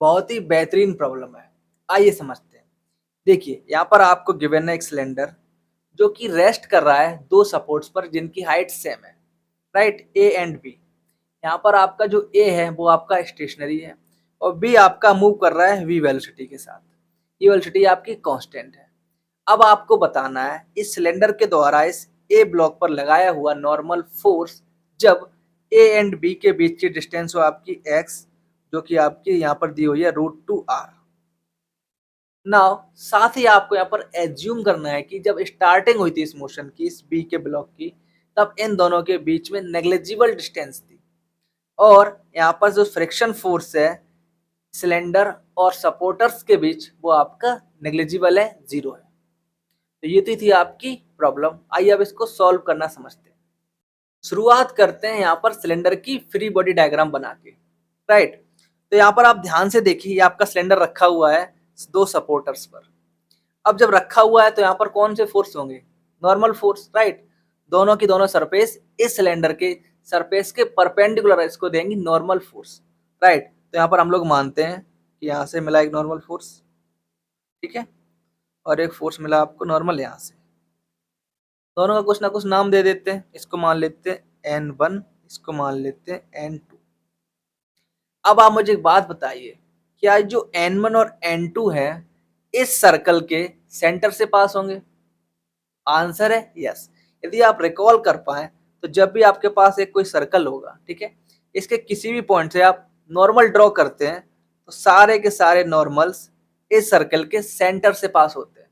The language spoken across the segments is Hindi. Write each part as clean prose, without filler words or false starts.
बहुत ही बेहतरीन प्रॉब्लम है। आइए समझते हैं। देखिए यहाँ पर आपको गिवन है एक सिलेंडर जो कि रेस्ट कर रहा है दो सपोर्ट्स पर जिनकी हाइट सेम है, राइट, ए एंड बी। यहाँ पर आपका जो ए है वो आपका स्टेशनरी है और बी आपका मूव कर रहा है वी वेलोसिटी के साथ। ये वेलोसिटी आपकी कांस्टेंट है। अब आपको बताना है इस सिलेंडर के द्वारा इस ए ब्लॉक पर लगाया हुआ नॉर्मल फोर्स जब ए एंड बी के बीच की डिस्टेंस हो आपकी एक्स, जो कि आपकी यहाँ पर दी हुई है √2r। नाउ साथ ही आपको यहाँ पर एज्यूम करना है कि जब स्टार्टिंग हुई थी इस मोशन की, इस बी के ब्लॉक की, तब इन दोनों के बीच में नेग्लिजिबल डिस्टेंस थी और यहाँ पर जो फ्रिक्शन फोर्स है सिलेंडर और सपोर्टर्स के बीच वो आपका नेग्लिजिबल है, 0 है। तो ये तो थी आपकी प्रॉब्लम। आइए अब इसको सॉल्व करना समझते हैं। शुरुआत करते हैं यहाँ पर सिलेंडर की फ्री बॉडी डायग्राम बना के, राइट। तो यहाँ पर आप ध्यान से देखिए, ये आपका सिलेंडर रखा हुआ है दो सपोर्टर्स पर। अब जब रखा हुआ है तो यहाँ पर कौन से फोर्स होंगे? Normal force, right. दोनों की दोनों सरफेस इस सिलेंडर के सरफेस के परपेंडिकुलर है, इसको देंगे नॉर्मल फोर्स, राइट। तो यहाँ पर हम लोग मानते हैं कि यहाँ से मिला एक नॉर्मल फोर्स, ठीक है, और एक फोर्स मिला आपको नॉर्मल यहाँ से। दोनों का कुछ ना कुछ नाम दे देते हैं। इसको मान लेते हैं N1, इसको मान लेते हैं N2। अब आप मुझे एक बात बताइए, क्या जो N1 और N2 है इस सर्कल के सेंटर से पास होंगे? आंसर है यस। यदि आप रिकॉल कर पाए तो जब भी आपके पास एक कोई सर्कल होगा, ठीक है, इसके किसी भी पॉइंट से आप नॉर्मल ड्रॉ करते हैं तो सारे के सारे नॉर्मल्स इस सर्कल के सेंटर से पास होते हैं।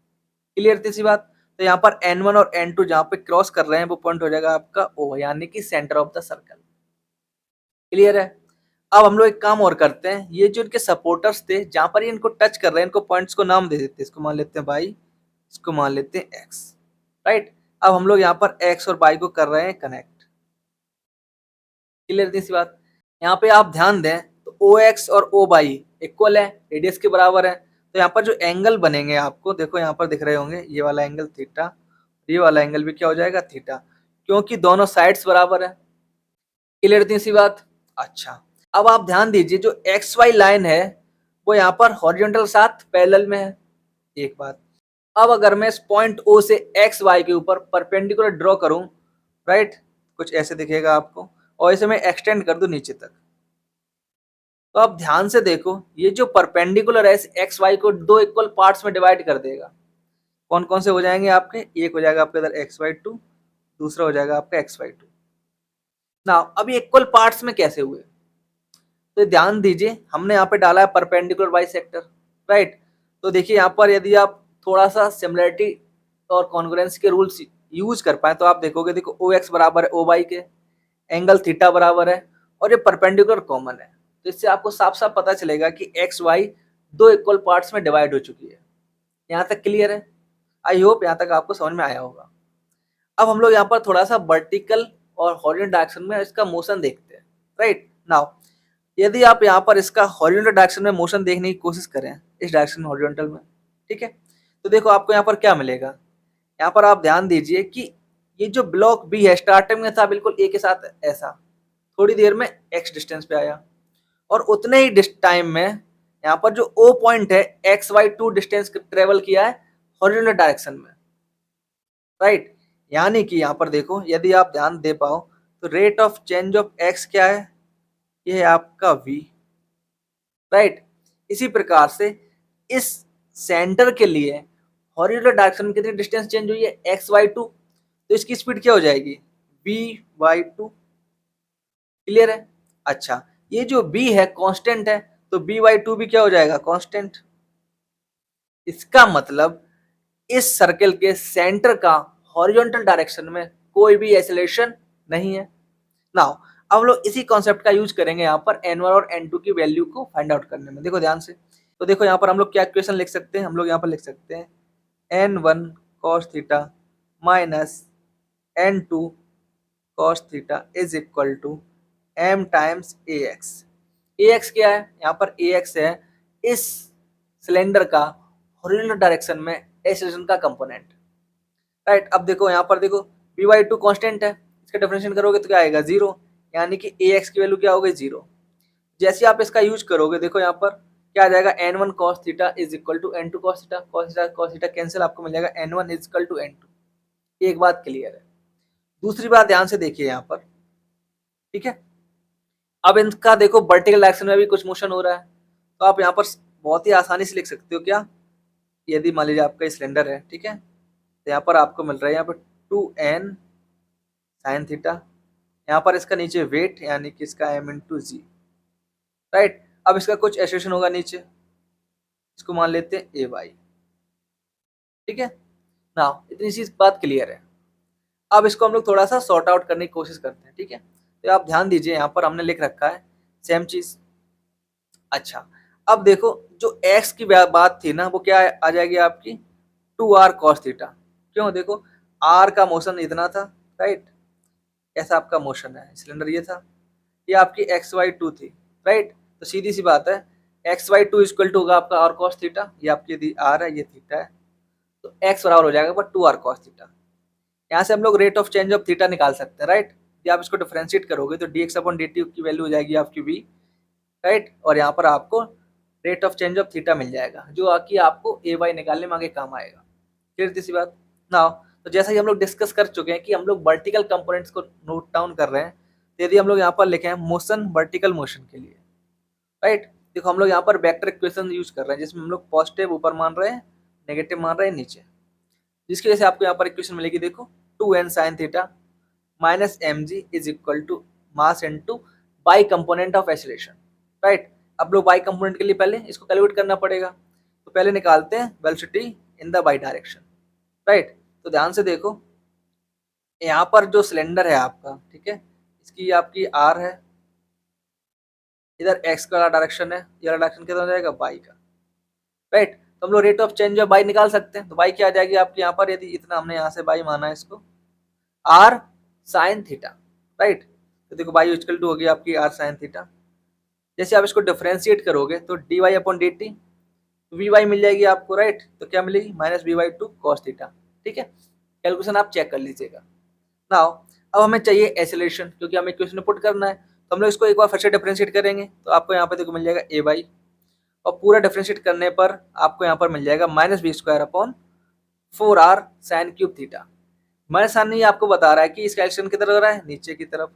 क्लियर थी सी बात? तो यहाँ पर N1 और N2 जहाँ पे क्रॉस कर रहे हैं वो पॉइंट हो जाएगा आपका O, यानी कि centre of the circle. Clear है? अब हम लोग एक काम और करते हैं, ये जो इनके सपोर्टर्स थे जहाँ पर ये इनको टच कर रहे हैं, इनको पॉइंट्स को नाम दे देते हैं। इसको मान लेते हैं y, इसको मान लेते हैं x, राइट। अब हम लोग यहाँ पर x और y को कर रहे हैं कनेक्ट। क्लियर थी सी बात? यहाँ पे आप ध्यान दें तो OX और OY इक्वल है, रेडियस के बराबर है। तो यहाँ पर जो एंगल बनेंगे आपको देखो यहाँ पर दिख रहे होंगे, ये वाला एंगल थीटा, ये वाला एंगल भी क्या हो जाएगा? थीटा, क्योंकि दोनों साइड्स बराबर है। क्लियर थी सी बात? अच्छा, अब आप ध्यान दीजिए जो XY लाइन है वो यहाँ पर हॉरिजॉन्टल साथ पैरेलल में है। एक बात, अब अगर मैं इस पॉइंट O से XY के ऊपर परपेंडिकुलर ड्रॉ करूं, राइट, कुछ ऐसे दिखेगा आपको, और इसे मैं एक्सटेंड कर दूं नीचे तक, तो आप ध्यान से देखो ये जो परपेंडिकुलर है एक्स वाई को दो इक्वल पार्ट्स में डिवाइड कर देगा। कौन कौन से हो जाएंगे आपके? एक हो जाएगा आपका इधर XY2, दूसरा हो जाएगा आपका XY2। ना अब ये इक्वल पार्ट्स में कैसे हुए? तो ध्यान दीजिए, हमने यहाँ पे डाला है परपेंडिकुलर बाइसेक्टर, राइट। तो देखिए यहाँ पर यदि आप थोड़ा सा सिमिलरिटी और कॉन्ग्रुएंस के रूल्स यूज कर पाए तो आप देखोगे, देखो OX बराबर है OY के, एंगल थीटा बराबर है और ये परपेंडिकुलर कॉमन है। तो इससे आपको साफ साफ पता चलेगा कि XY दो इक्वल पार्ट्स में डिवाइड हो चुकी है। यहाँ तक क्लियर है? आई होप यहाँ तक आपको समझ में आया होगा। अब हम लोग यहाँ पर थोड़ा सा वर्टिकल और हॉरिजॉन्टल डायरेक्शन में इसका मोशन देखते हैं, राइट। नाउ यदि आप यहाँ पर इसका हॉरिजॉन्टल डायरेक्शन में मोशन देखने की कोशिश करें, इस डायरेक्शन में हॉरिजॉन्टल में, ठीक है, तो देखो आपको यहाँ पर क्या मिलेगा। यहाँ पर आप ध्यान दीजिए कि ये जो ब्लॉक बी है स्टार्टिंग में था बिल्कुल ए के साथ ऐसा, थोड़ी देर में एक्स डिस्टेंस पे आया और उतने ही टाइम में यहाँ पर जो ओ पॉइंट है XY2 डिस्टेंस ट्रेवल किया है हॉरिजॉन्टल डायरेक्शन में, राइट। यानी कि यहाँ पर देखो यदि आप ध्यान दे पाओ तो rate of change of x क्या है? ये है आपका v, राइट। इसी प्रकार से इस सेंटर के लिए हॉरिजॉन्टल डायरेक्शन में कितनी डिस्टेंस चेंज हुई है? XY2, तो इसकी स्पीड क्या हो जाएगी? By2। क्लियर है? अच्छा, ये जो b है कांस्टेंट है तो By2 भी क्या हो जाएगा? कांस्टेंट। इसका मतलब इस सर्कल के सेंटर का हॉरिजॉन्टल डायरेक्शन में कोई भी एक्सेलरेशन नहीं है। नाउ अब लोग इसी कॉन्सेप्ट का यूज करेंगे यहाँ पर N1 और N2 की वैल्यू को फाइंड आउट करने में। देखो ध्यान से, तो देखो यहाँ पर हम लोग क्या इक्वेशन लिख सकते हैं? हम लोग यहाँ पर लिख सकते हैं N1 cos theta minus N2 cos theta is equal to m times AX। AX क्या है? यहाँ पर AX है इस सिलेंडर का हॉरिजॉन्टल डायरेक्शन में एक्सेलरेशन का कंपोनेंट, राइट। अब देखो यहाँ पर देखो By2 कांस्टेंट है, इसका डिफरेंशिएट करोगे तो क्या आएगा? 0, यानी कि AX की वैल्यू क्या हो गई? 0। जैसे आप इसका यूज करोगे देखो यहाँ पर क्या आ जाएगा, n1 cos theta is equal to n2 cos theta, cos theta cancel, आपको मिल जाएगा n1 is equal to n2। एक बात क्लियर है। दूसरी बात ध्यान से देखिए यहाँ पर, ठीक है। अब इनका देखो वर्टिकल डायरेक्शन में भी कुछ मोशन हो रहा है, तो आप यहाँ पर बहुत ही आसानी से लिख सकते हो क्या, यदि मान लीजिए आपका सिलेंडर है, ठीक है, तो यहाँ पर आपको मिल रहा है यहाँ पर 2n साइन थीटा, यहाँ पर इसका नीचे वेट यानी कि इसका m इंटू जी, राइट। अब इसका कुछ एसोसिएशन होगा नीचे, इसको मान लेते हैं ए वाई, ठीक है ना। इतनी सी बात क्लियर है। अब इसको हम लोग थोड़ा सा सॉर्ट आउट करने की कोशिश करते हैं, ठीक है। तो आप ध्यान दीजिए, यहाँ पर हमने लिख रखा है सेम चीज। अच्छा, अब देखो जो x की बात थी ना, वो क्या आ जाएगी आपकी 2r cos थीटा। क्यों, देखो r का मोशन इतना था, राइट, ऐसा आपका मोशन है, सिलेंडर ये था, ये आपकी xy2 थी, राइट। तो सीधी सी बात है, xy2 इक्वल टू होगा आपका r cos थीटा, ये आपकी यदि r है, ये थीटा है, तो x बराबर हो जाएगा पर 2r cos थीटा। यहाँ से हम लोग rate of change of theta निकाल सकते हैं, राइट। यदि आप इसको डिफरेंशिएट करोगे तो dx अपॉन dt की वैल्यू हो जाएगी आपकी v, राइट, और यहाँ पर आपको rate of change of theta मिल जाएगा, जो कि आपको ए वाई निकालने में आगे काम आएगा। फिर तीसरी बात ना, तो जैसा कि हम लोग डिस्कस कर चुके हैं कि हम लोग वर्टिकल कंपोनेंट्स को नोट डाउन कर रहे हैं, तो यदि हम लोग यहाँ पर लिखे हैं मोशन वर्टिकल मोशन के लिए, राइट, देखो हम लोग यहाँ पर वेक्टर इक्वेशन यूज कर रहे हैं, जिसमें हम लोग पॉजिटिव ऊपर मान रहे हैं, नेगेटिव मान रहे हैं नीचे, जिसकी वजह से आपको यहाँ पर इक्वेशन मिलेगी, देखो 2n sine theta minus mg is equal to mass into by component of acceleration, right. अब लोग बाई कंपोनेंट के लिए पहले इसको कैलकुलेट करना पड़ेगा, तो पहले निकालते हैं velocity in the by direction, right. तो ध्यान से देखो, यहाँ पर जो सिलेंडर है आपका, ठीक है, इसकी आपकी r है, इधर x का डायरेक्शन है, ये डायरेक्शन कितना हो जाएगा बाई का, राइट। तो हम लोग rate of change of by निकाल सकते हैं, तो बाई क्या आ जाएगी आपकी यहाँ पर, यदि इतना हमने यहाँ से बाई माना है इसको, r साइन थीटा, राइट। तो देखो बाई इक्वल टू हो गई आपकी r साइन थीटा। जैसे आप इसको डिफरेंशिएट करोगे तो d y upon d t, v y मिल जाएगी आपको, राइट। तो क्या मिलेगी, minus v y two cos theta, ठीक है। कैलकुलेशन आप चेक कर लीजिएगा। नाउ अब हमें चाहिए एक्सेलरेशन, क्योंकि हमें इक्वेशन में पुट करना है, तो हम लोग इसको एक बार फिर से डिफरेंशिएट करेंगे, तो आपको यहाँ पे देखो मिल जाएगा ए वाई, और पूरा डिफरेंशिएट करने पर आपको यहाँ पर मिल जाएगा minus B square upon 4r sine cube theta. Minus sine नहीं आपको बता रहा है कि इसका एक्शन किधर हो रहा है, नीचे की तरफ,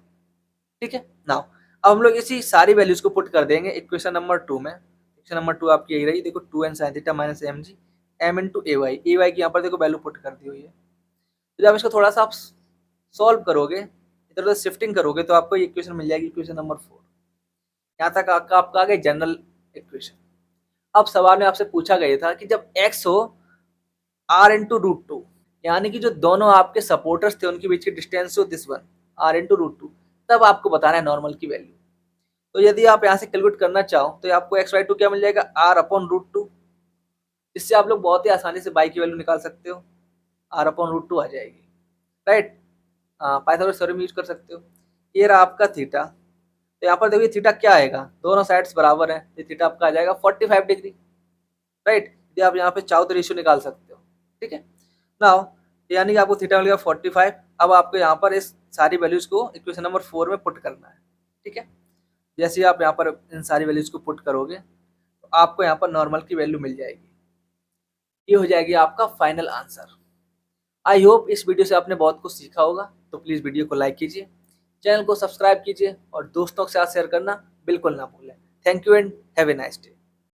ठीक है। नाउ अब हम लोग इसी सारी वैल्यूज को पुट कर देंगे इक्वेशन नंबर 2 में। इक्वेशन नंबर 2 आपकी यही रही, देखो 2n sin theta minus mg m into a y की यहाँ पर देखो वैल्यू पुट कर दी हुई है। तो जब इसको थोड़ा सा आप सॉल्व करोगे, इधर उधर शिफ्टिंग करोगे, तो आपको ये इक्वेशन मिल जाएगी, इक्वेशन नंबर 4। यहाँ तक आपका आ गया जनरल इक्वेशन। अब सवाल में आपसे पूछा गया था कि जब x हो r इंटू रूट टू, यानी कि जो दोनों आपके सपोर्टर्स थे उनके बीच की डिस्टेंस हो this one r into root two, तब आपको बताना है नॉर्मल की वैल्यू। तो यदि आप यहाँ से कैलकुलेट करना चाहो तो आपको x/2 क्या मिल जाएगा, r अपॉन रूट टू, जिससे आप लोग बहुत ही आसानी से बाई की वैल्यू निकाल सकते हो, r अपॉन रूट टू आ जाएगी, राइट। पाइथागोरस थ्योरम यूज कर सकते हो। ये रहा आपका थीटा, तो यहाँ पर देखिए थीटा क्या आएगा, दोनों साइड्स बराबर है, तो थीटा आपका आ जाएगा 45 डिग्री, राइट। यदि आप यहाँ पे चाहो तो रेशियो निकाल सकते हो, ठीक है। नाउ यानी कि आपको थीटा मिलेगा 45। अब आपको यहाँ पर इस सारी वैल्यूज को इक्वेशन नंबर 4 में पुट करना है, ठीक है। जैसे आप यहाँ पर इन सारी वैल्यूज को पुट करोगे तो आपको यहाँ पर नॉर्मल की वैल्यू मिल जाएगी, ये हो जाएगी आपका फाइनल आंसर। आई होप इस वीडियो से आपने बहुत कुछ सीखा होगा, तो प्लीज़ वीडियो को लाइक कीजिए, चैनल को सब्सक्राइब कीजिए और दोस्तों के साथ शेयर करना बिल्कुल ना भूलें। Thank you and have a nice day.